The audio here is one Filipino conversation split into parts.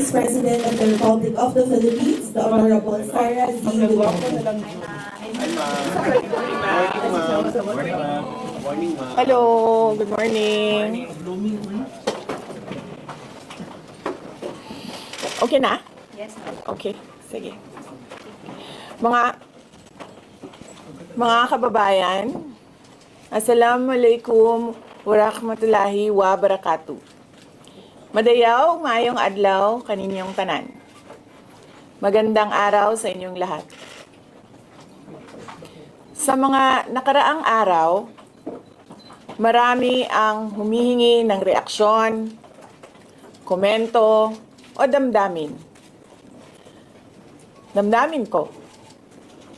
Vice President of the Republic of the Philippines, the Honorable Sara Z. Duterte. Hello, good morning. Okay na? Yes, ma'am. Okay, sige. Mga kababayan, Assalamualaikum warahmatullahi wabarakatuh. Madayaw, maayong adlaw kaninyong tanan. Magandang araw sa inyong lahat. Sa mga nakaraang araw, marami ang humihingi ng reaksyon, komento, o damdamin. Damdamin ko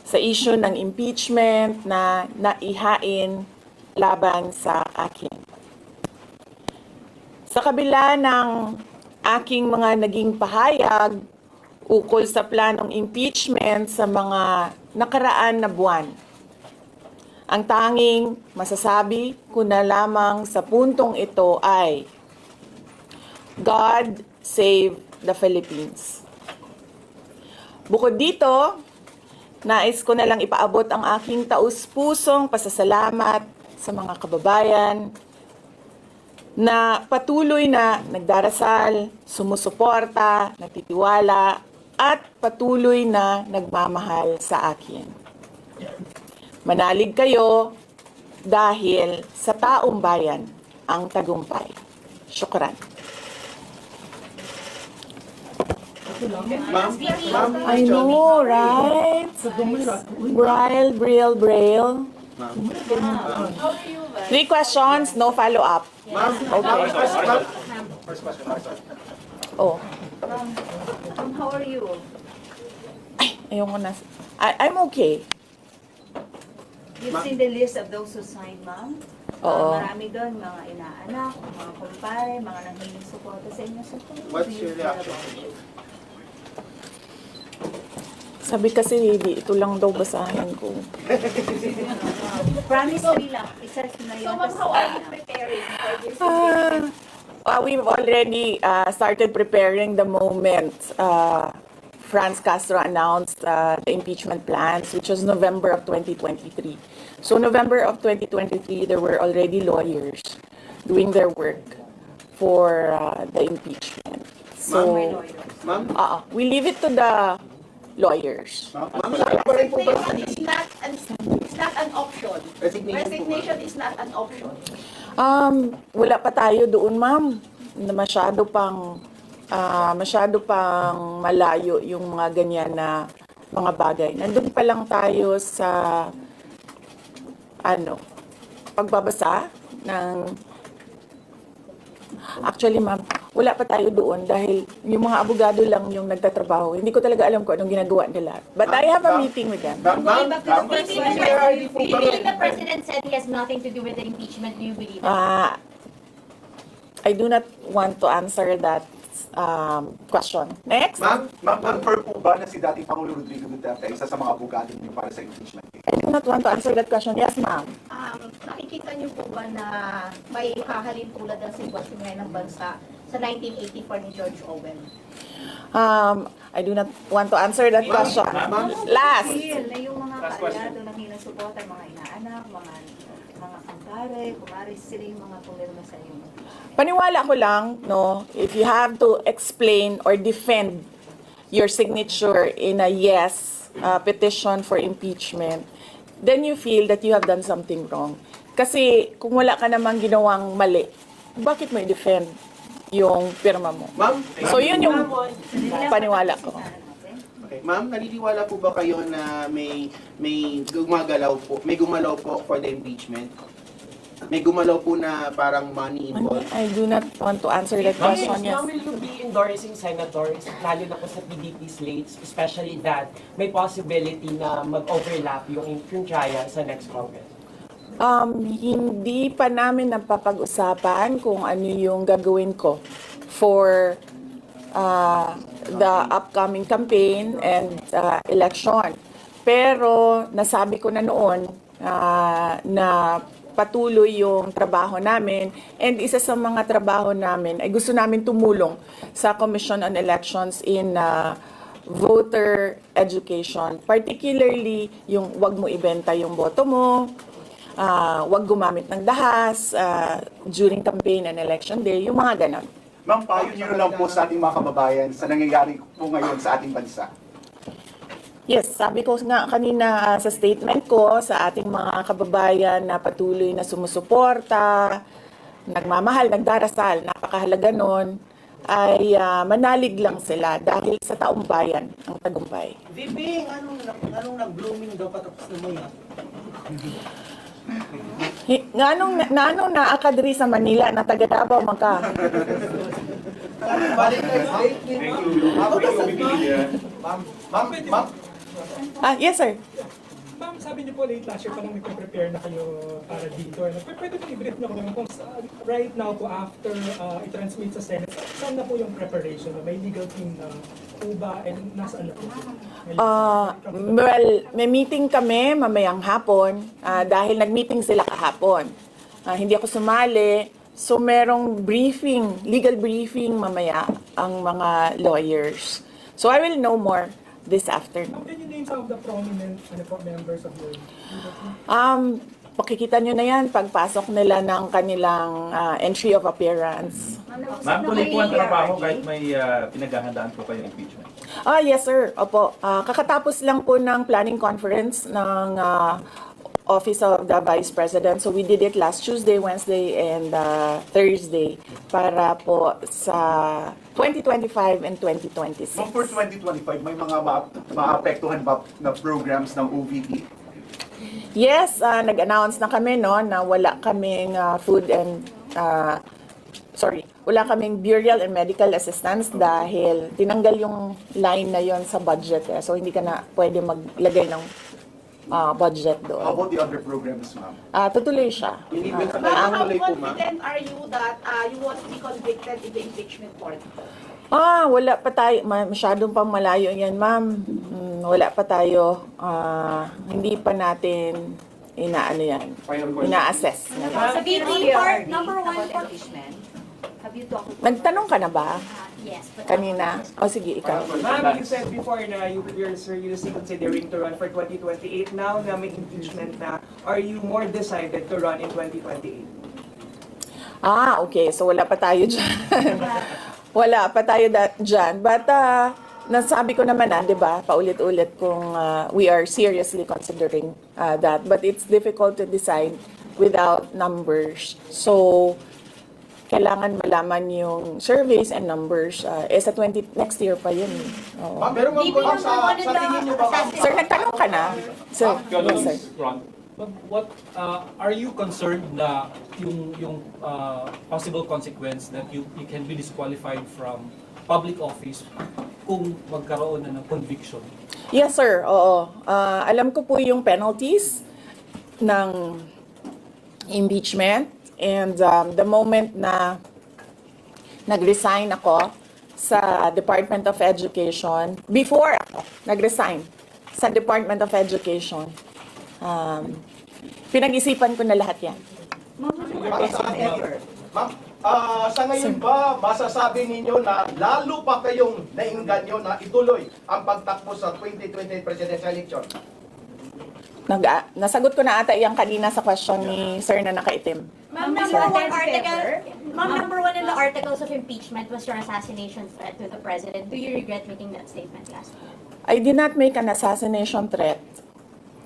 sa issue ng impeachment na naihain laban sa akin. Sa kabila ng aking mga naging pahayag ukol sa planong impeachment sa mga nakaraan na buwan, ang tanging masasabi ko na lamang sa puntong ito ay God save the Philippines. Bukod dito, nais ko na lang ipaabot ang aking taus-pusong pasasalamat sa mga kababayan na patuloy na nagdarasal, sumusuporta, nagtitiwala, at patuloy na nagmamahal sa akin. Manalig kayo dahil sa taong bayan ang tagumpay. Syukran. I know, right? Braille. 3 questions, no follow-up. Okay. First question. Oh, How are you? ayoko na. I'm okay. You've seen the list of those who signed, ma'am? Oo. Marami doon, mga inaanak, mga kumpare, mga nanghiling suporta sa inyo. What's your reaction? Sabi kasi, ito lang daw basahin ko. Promise me lang, isa na yun. So, ma'am, how are you preparing for this? We've already started preparing the moment Franz Castro announced the impeachment plans, which was November of 2023. So November of 2023, there were already lawyers doing their work for the impeachment. So, Ma'am? we leave it to the lawyers. Ma'am, pa rin po ba? Resignation is not an option. Resignation is not an option. Wala pa tayo doon, ma'am. Masyado pang malayo yung mga ganyan na mga bagay. Nandun pa lang tayo sa pagbabasa ng actually, ma'am, wala pa tayo doon dahil yung mga abogado lang yung nagtatrabaho. Hindi ko talaga alam kung anong ginagawa nila. But I have a meeting with them. Even the president said he has nothing to do with the impeachment. Do you believe that? I do not want to answer that question. Next. Ma'am, confirm po ba na si dating Pangulo Rodrigo Duterte ay isa sa mga abogado niyo para sa impeachment case? I do not want to answer that question. Yes, ma'am. Nakikita niyo po ba na may hahalin tulad ng sitwasyon ngayon ng bansa sa 1984 ni George Orwell? I do not want to answer that question. Last. Na yung mga kaalyado na hilang suporta, mga inaanak, mga kumpare, kumare, sila yung mga pumirma sa inyo. Paniwala ko lang, no, if you have to explain or defend your signature in a yes petition for impeachment, then you feel that you have done something wrong. Kasi kung wala ka namang ginawang mali, bakit mo i-defend yung pirma mo? Ma'am? So yun yung paniwala ko. Okay. Ma'am, naniniwala po ba kayo na may gumalaw po for the impeachment? May gumalaw po na parang money involved? I do not want to answer that question. Yes. Ma'am, will you be endorsing senators, lalo na po sa PDP slates, especially that may possibility na mag-overlap yung trial sa next Congress? Hindi pa namin napapag-usapan kung ano yung gagawin ko for the upcoming campaign and election. Pero nasabi ko na noon na patuloy yung trabaho namin. And isa sa mga trabaho namin ay gusto namin tumulong sa Commission on Elections in voter education. Particularly yung wag mo ibenta yung boto mo, wag gumamit ng dahas during campaign and election day, yung mga ganon. Ma'am, payo niyo lang po sa ating mga kababayan sa nangyayari po ngayon sa ating bansa. Yes, sabi ko nga kanina sa statement ko sa ating mga kababayan na patuloy na sumusuporta, nagmamahal, nagdarasal, napakahalaga nun, ay manalig lang sila dahil sa taong bayan ang tagumpay. Bibing, anong nag-blooming daw patapos na mo yan? Nganong naakadri sa Manila na taga Davao man ka? Valentine's Day. Ma'am, Yes sir. Ma'am, sabi niyo po late last year pa lang nagpe-prepare na kayo para dito. Pwede po i-brief na kung right now po after i-transmit sa Senate, saan na po yung preparation? May legal team na po ba and nasaan na po? Well, may meeting kami mamayang hapon dahil nag-meeting sila kahapon. Hindi ako sumali. So merong briefing, legal briefing mamaya ang mga lawyers. So I will know more this afternoon. Can you name some of the prominent members of your Pakikita nyo na yan pagpasok nila ng kanilang entry of appearance. Ma'am, tuloy po ang trabaho kahit may pinaghahandaan po kayong impeachment. Yes sir, opo. Kakatapos lang po ng planning conference ng Office of the Vice President. So we did it last Tuesday, Wednesday, and Thursday para po sa 2025 and 2026. Ma'am, for 2025, may mga maapektuhan ba na programs ng OVP? Yes, nag-announce na kami no na wala kaming wala kaming burial and medical assistance dahil tinanggal yung line na yon sa budget. So hindi ka na pwede maglagay ng budget How doon. about the other programs, ma'am? Tutuloy siya. How confident are you that you won't be convicted in the impeachment court? Wala pa tayo. Masyadong pang malayo yan, ma'am. Wala pa tayo. Hindi pa natin ina-assess. Sa BP part, number one for impeachment. Have you talked to Nagtanong ka na ba? Yes. But Kanina? Sige, ikaw. Ma'am, you said before na you're seriously considering to run for 2028. Now na may impeachment na, are you more decided to run in 2028? Okay. So wala pa tayo dyan. Wala pa tayo dyan. But nasabi ko naman di ba, paulit-ulit kung we are seriously considering that. But it's difficult to decide without numbers. So, kailangan malaman yung surveys and numbers. Sa next year pa yun. Oo. Ma'am, pero ma'am, sa tingin niyo ba, ma'am? Sir, nagtanong ka na? Sir, yes, sir. What are you concerned na yung possible consequence that you can be disqualified from public office kung magkaroon na ng conviction? Yes, sir. Oo. Alam ko po yung penalties ng impeachment. And the moment na nag-resign ako sa Department of Education, before ako nag-resign sa Department of Education, pinag-isipan ko na lahat yan. Ma'am, sa ngayon ba, masasabi ninyo na lalo pa kayong nainganyo na ituloy ang pagtakbo sa 2028 presidential election? Nasagot ko na ata yung kanina sa question ni sir na nakaitim. Ma'am, number one in the articles of impeachment was your assassination threat to the president. Do you regret making that statement last week? I did not make an assassination threat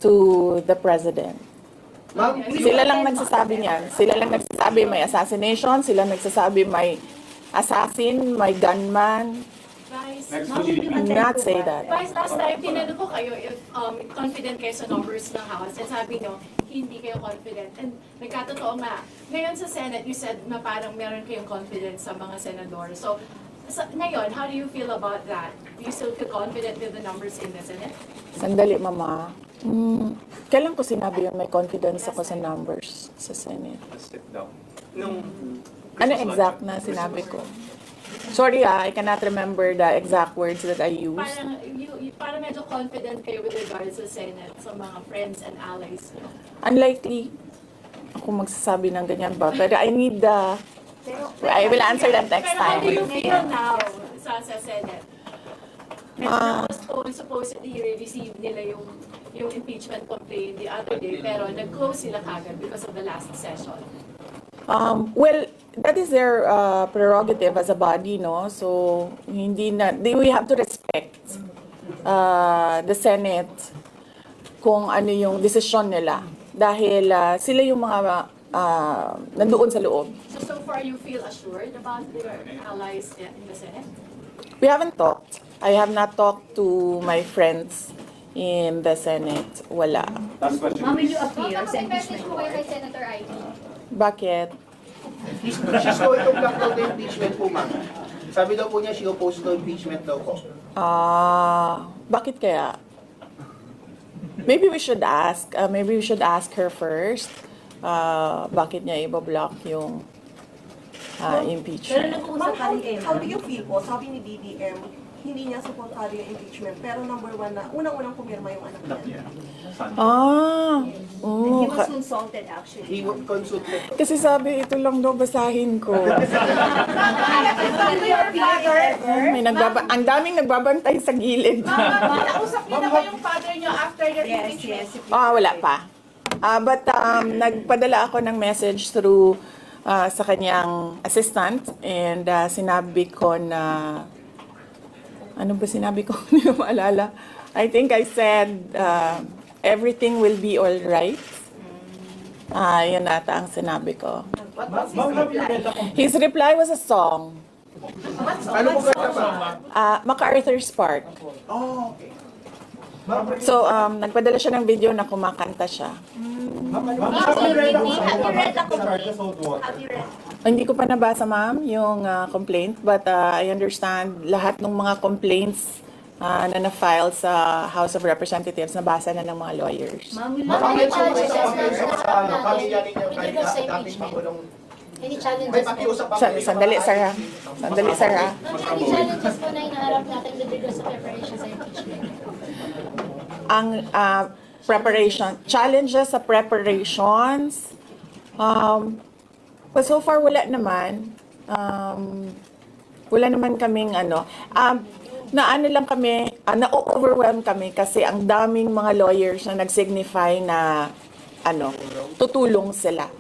to the president. Sila lang nagsasabi niyan. Sila lang nagsasabi may assassination, sila nagsasabi may assassin, may gunman. Not say that. Vice, last time, tinanong ko kayo if confident kayo sa numbers ng House. And sabi nyo, hindi kayo confident. And nagkatotoo nga. Ngayon sa Senate, you said na parang meron kayong confidence sa mga senador. So, ngayon, how do you feel about that? Do you still feel confident with the numbers in the Senate? Sandali, mama. Kailan ko sinabi yun may confidence ako sa numbers sa Senate? Step down. Ano exact na sinabi ko? Sorry I cannot remember the exact words that I used. Parang medyo confident kayo with regards sa Senate, sa mga friends and allies nyo. Unlikely. ako magsasabi ng ganyan ba. Pero I need I will answer that next Pero how do you time. feel now sa Senate? Supposedly receive nila yung impeachment complaint the other day, pero nag-close sila kagad because of the last session. Well, that is their prerogative as a body, no? So, we have to respect the Senate kung ano yung desisyon nila. Dahil sila yung mga nandoon sa loob. So far, you feel assured about your allies in the Senate? We haven't talked. I have not talked to my friends in the Senate. Wala. Last question. Ma'am, will you appear sa Nakapag-message impeachment po kayo court? kay Senator Ivy. Bakit? She's going to block out the impeachment po, ma'am. Sabi daw po niya, she opposed to impeachment daw po. Bakit kaya? Maybe we should ask. Maybe we should ask her first. Bakit niya i-block yung impeachment? Ma'am, how do you feel po? Sabi ni BBM, hindi niya supportado yung impeachment. Pero number one na, unang-unang pumirma yung anak niya. And he was consulted actually. He consulted. Kasi sabi, ito lang daw basahin ko. Ang daming nagbabantay sa gilid. Nakausap niyo na ba yung father niyo after your impeachment? Wala pa. But nagpadala ako ng message through sa kanyang assistant and sinabi ko na ano ba sinabi ko? Hindi ko maalala. I think I said everything will be all right. Yan ata ang sinabi ko. His reply was a song. Ano po ba ba? MacArthur's Park. Oh, okay. So, nagpadala siya ng video na kumakanta siya. Hindi ko pa nabasa, ma'am, yung complaint. But I understand lahat ng mga complaints na na-file sa House of Representatives, nabasa na ng mga lawyers. Ma'am, will Any challenges May po? Sandali, Sarah. Sandali, Sarah. Ma'am, any challenges po na inaharap natin with regards sa preparation sa impeachment? Ang challenges sa preparations, but so far wala naman. Wala naman kaming lang kami, na-overwhelm kami kasi ang daming mga lawyers na nag-signify na tutulong sila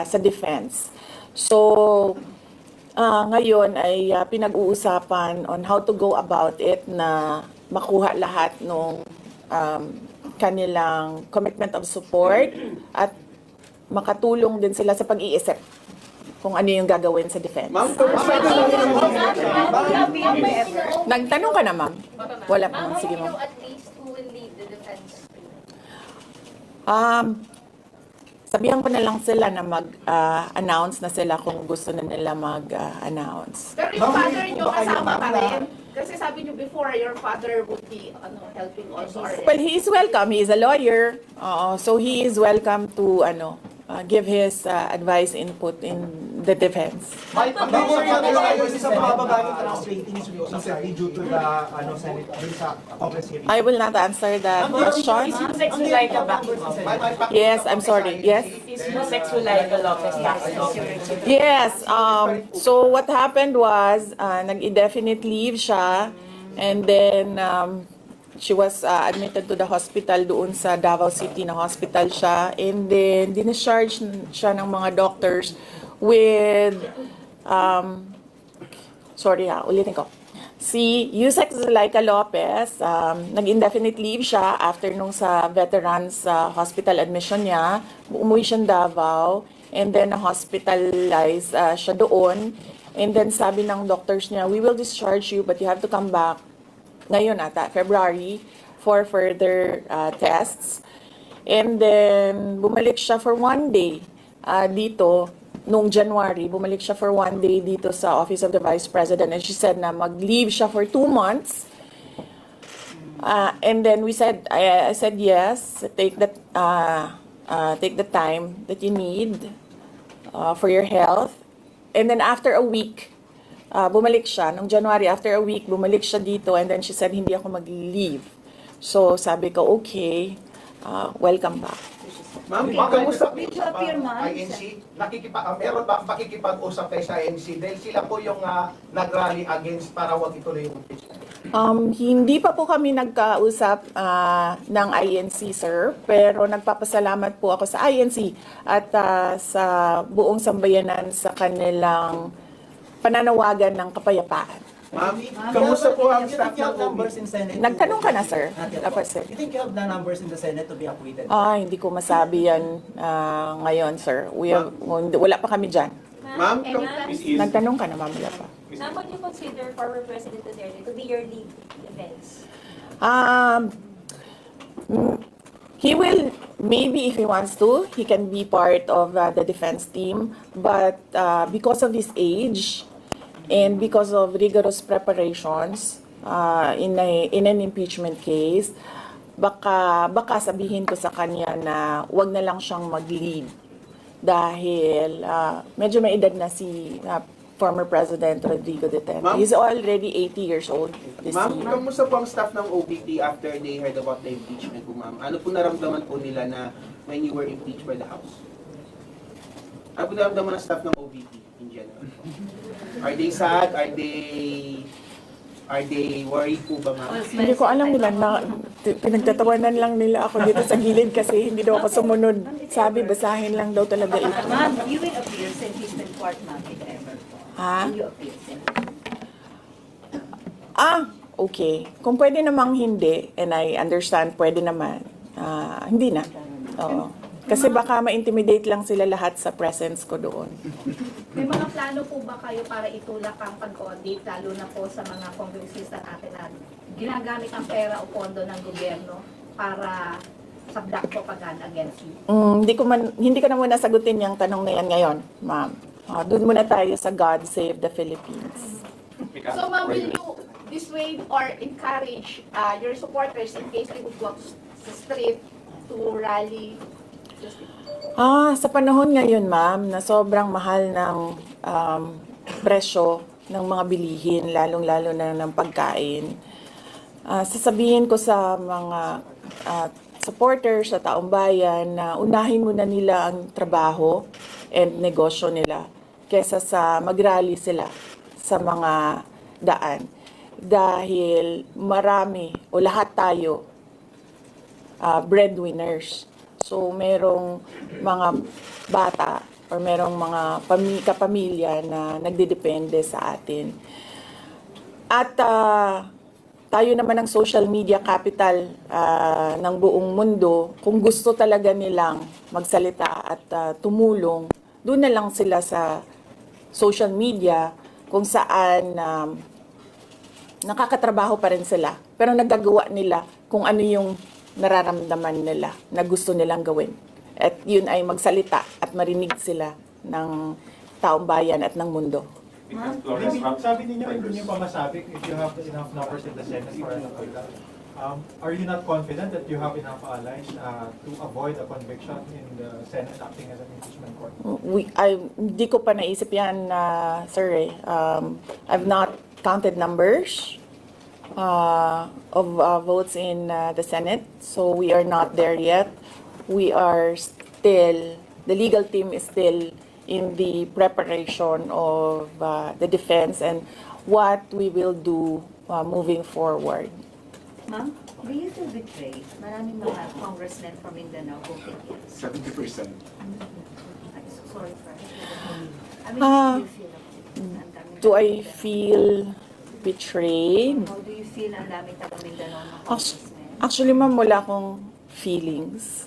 sa defense. So, ngayon ay pinag-uusapan on how to go about it na makuha lahat ng kanilang commitment of support at makatulong din sila sa pag-iisip kung ano yung gagawin sa defense. Ma'am, Nagtanong ka na, ma'am? Wala pa, ma'am. Sige, ma'am. At least who will lead the defense? Sabihan ko na lang sila na mag-announce na sila kung gusto na nila mag-announce. Pero yung father niyo kasama pa rin? Kasi sabi niyo before, your father would be helping also. Well, he is welcome. He is a lawyer. So he is welcome to give his advice, input in the defense. May pag-uusap sa mababa yung tax ratings recently due to the Senate dun sa Congress hearing. I will not answer that question. Is Yusek Zulaika back? Yes, I'm sorry. Yes. Is Yusek Zulaika Lopez back? Yes. So what happened was, nag-indefinite leave siya, and then she was admitted to the hospital doon sa Davao City na hospital siya, and then discharge siya ng mga doctors with ulitin ko. Si Yusek Zulaika Lopez, nag-indefinite leave siya after nung sa veterans hospital admission niya. Umuwi siya ng Davao, and then hospitalized siya doon. And then sabi ng doctors niya, we will discharge you but you have to come back ngayon ata, February, for further tests. And then bumalik siya for 1 day dito. Noong January, bumalik siya for 1 day dito sa Office of the Vice President, and she said na mag-leave siya for 2 months. And then I said yes, take the time that you need for your health. And then after a week, bumalik siya. Noong January, after a week, bumalik siya dito, and then she said, hindi ako mag-leave. So sabi ko, okay, welcome back. Ma'am, Kamusta po Did you sa appear, ma'am? INC? Meron ba pakikipag-usap kayo sa INC? Dahil sila po yung nag-rally against para wag ituloy yung impeachment. Hindi pa po kami nagkausap ng INC, sir, pero nagpapasalamat po ako sa INC at sa buong sambayanan sa kanilang pananawagan ng kapayapaan. Ma'am, kamusta po ang staff You ng have numbers OVP? in Senate? Nagtanong ka na, sir? Not yet Dapat, po. sir. You think you have the numbers in the Senate to be acquitted? Hindi ko masabi yan ngayon, sir. Wala pa kami dyan. Ma'am, Nagtanong ka na, ma'am, wala pa. Ma'am, would you consider former President Duterte to be your lead defense? He will, maybe if he wants to, he can be part of the defense team. But because of his age and because of rigorous preparations in an impeachment case, baka sabihin ko sa kanya na wag na lang siyang mag-lead. Dahil medyo may edad na si former President Rodrigo Duterte. Ma'am? He's already 80 years old this Ma'am, year. kamusta po ang staff ng OVP after they heard about the impeachment po, ma'am? Ano po naramdaman po nila na when you were impeached by the House? Ano po naramdaman ng staff ng OVP in general? Are they sad? Are they worried po ba, ma'am? Hindi ko alam nila na pinagtatawanan lang nila ako dito sa gilid kasi hindi daw ako sumunod. Sabi, basahin lang daw talaga ito. Ma'am, you will appear sa impeachment court, ma'am, if ever po. Ha? Will you appear sa Okay. Kung pwede namang hindi, and I understand, pwede naman. Hindi na. Oo. Kasi baka ma-intimidate lang sila lahat sa presence ko doon. May mga plano po ba kayo para itulak ang pag-audit, lalo na po sa mga kongresista natin na ginagamit ang pera o pondo ng gobyerno para subduct propaganda against you? Hindi ko na muna sagutin yung tanong na yan ngayon, ma'am. Doon muna tayo sa God Save the Philippines. So ma'am, will you dissuade or encourage your supporters in case they would go to the street to rally? Sa panahon ngayon, ma'am, na sobrang mahal ng presyo ng mga bilihin, lalong-lalo na ng pagkain, sasabihin ko sa mga supporters sa taong bayan na unahin muna nila ang trabaho and negosyo nila kesa sa mag-rally sila sa mga daan. Dahil marami o lahat tayo breadwinners. So, merong mga bata or merong mga kapamilya na nagdedepende sa atin. At tayo naman ang social media capital ng buong mundo. Kung gusto talaga nilang magsalita at tumulong, doon na lang sila sa social media kung saan nakakatrabaho pa rin sila. Pero nagagawa nila kung ano yung nararamdaman nila na gusto nilang gawin. At yun ay magsalita at marinig sila ng taong bayan at ng mundo. Sabi ninyo, hindi niyo pa masabi if you have enough numbers in the Senate for an acquittal. Are you not confident that you have enough allies to avoid a conviction in the Senate acting as an impeachment court? Hindi ko pa naisip yan, sir. I've not counted numbers of votes in the Senate, so we are not there yet. We are still, the legal team is still in the preparation of the defense and what we will do moving forward. Ma'am, do you feel betrayed? Maraming mga congressmen from Mindanao voted yes. 70%. Sorry for that. Do I feel betrayed? How do you feel ang daming taga Mindanao na congressmen? Actually, ma'am, wala akong feelings.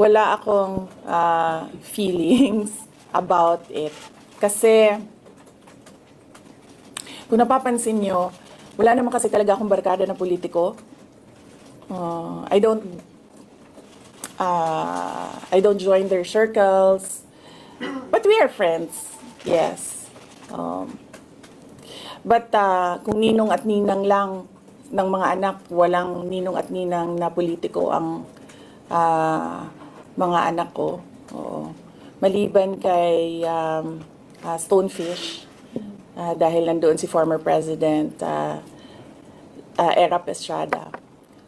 Wala akong feelings about it. Kasi, kung napapansin nyo, wala naman kasi talaga akong barkada na politiko. I don't join their circles. But we are friends. Yes. But kung ninong at ninang lang ng mga anak, walang ninong at ninang na politiko ang mga anak ko. Oo. Maliban kay Stonefish, dahil nandoon si former President Erap Estrada.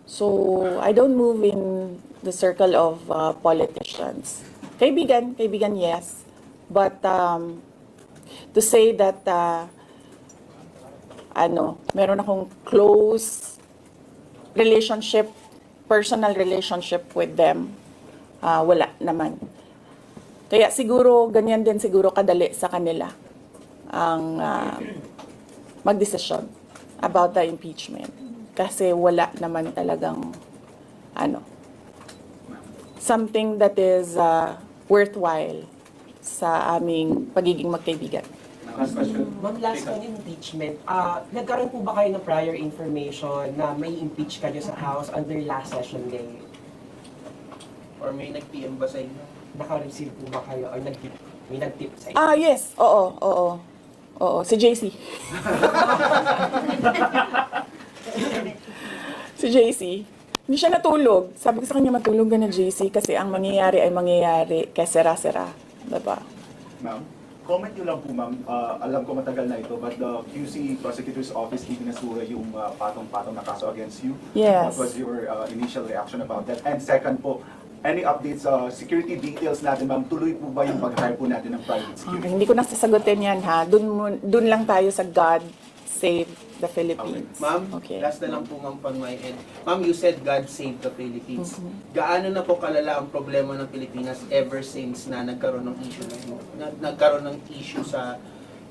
So, I don't move in the circle of politicians. Kaibigan, yes. But to say that meron akong close relationship, personal relationship with them, wala naman. Kaya siguro, ganyan din siguro kadali sa kanila ang magdesisyon about the impeachment. Kasi wala naman talagang something that is worthwhile sa aming pagiging magkaibigan. Last question. Ma'am, last on impeachment. Nagkaroon po ba kayo ng prior information na may impeach kayo sa House on their last session day? Or may nag-PM ba sa inyo? Naka-receive po ba kayo or may nag-tip sa inyo? Yes. Oo. Si JC. Si JC. Hindi siya natulog. Sabi ko sa kanya, matulog ka na, JC, kasi ang mangyayari ay mangyayari kaya sera-sera. Diba? Ma'am, comment nyo lang po, ma'am. Alam ko matagal na ito, but the QC Prosecutor's Office ibinasura yung patong-patong na kaso against you. Yes. What was your initial reaction about that? And second po, any updates sa security details natin, ma'am? Tuloy po ba yung pag-hire po natin ng private security? Okay, hindi ko nasasagutin yan, ha. Dun lang tayo sa God Save the Philippines. Okay. Ma'am, Okay. last na lang po ma'am pang my end. Ma'am, you said God save the Philippines. Gaano na po kalala ang problema ng Pilipinas ever since na nagkaroon ng issue sa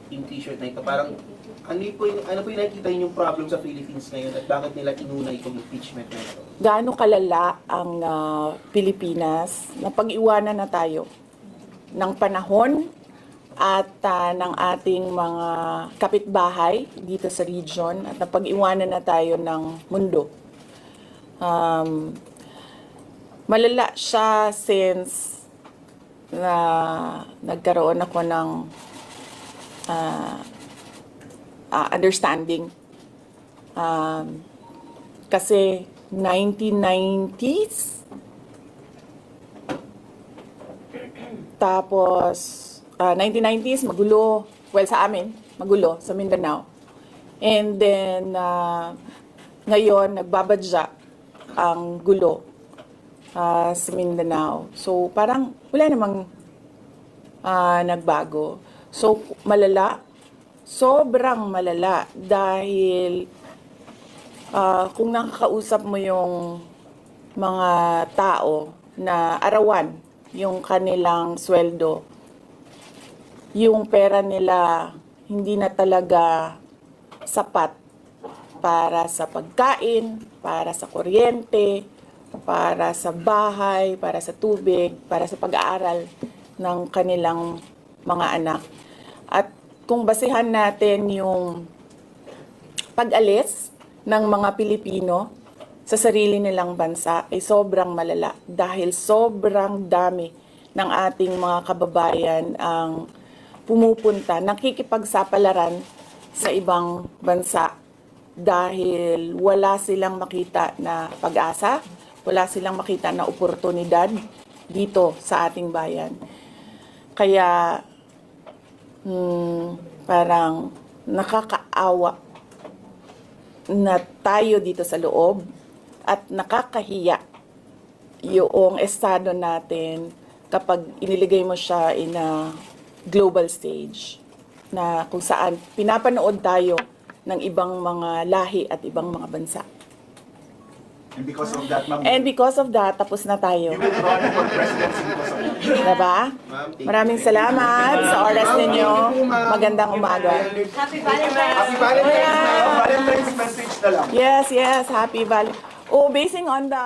impeachment na ito? Parang ano po yung nakikita yung problem sa Philippines ngayon at bakit nila inuna itong impeachment na ito? Gaano kalala ang Pilipinas na pag-iwanan na tayo ng panahon at ng ating mga kapitbahay dito sa region at napag-iwanan na tayo ng mundo. Malala siya since na nagkaroon ako ng understanding. Kasi 1990s, tapos 1990s, magulo. Well, sa amin, magulo, sa Mindanao. And then, ngayon, nagbabadya ang gulo sa Mindanao. So, parang wala namang nagbago. So, malala. Sobrang malala. Dahil, kung nakakausap mo yung mga tao na arawan yung kanilang sweldo, yung pera nila hindi na talaga sapat para sa pagkain, para sa kuryente, para sa bahay, para sa tubig, para sa pag-aaral ng kanilang mga anak. At kung basehan natin yung pag-alis ng mga Pilipino sa sarili nilang bansa ay sobrang malala dahil sobrang dami ng ating mga kababayan ang pumupunta, nakikipagsapalaran sa ibang bansa dahil wala silang makita na pag-asa, wala silang makita na oportunidad dito sa ating bayan. Kaya parang nakakaawa na tayo dito sa loob at nakakahiya yung estado natin kapag iniligay mo siya in a global stage na kung saan pinapanood tayo ng ibang mga lahi at ibang mga bansa. And because of that, ma'am, And because of that, tapos na tayo. you will run for presidency because of that. Diba? Maraming salamat sa oras ninyo. Magandang umaga. Happy Valentine's! Happy Valentine's, ma'am. Valentine's message na lang. Yes, happy Valentine's. Oh, basing on the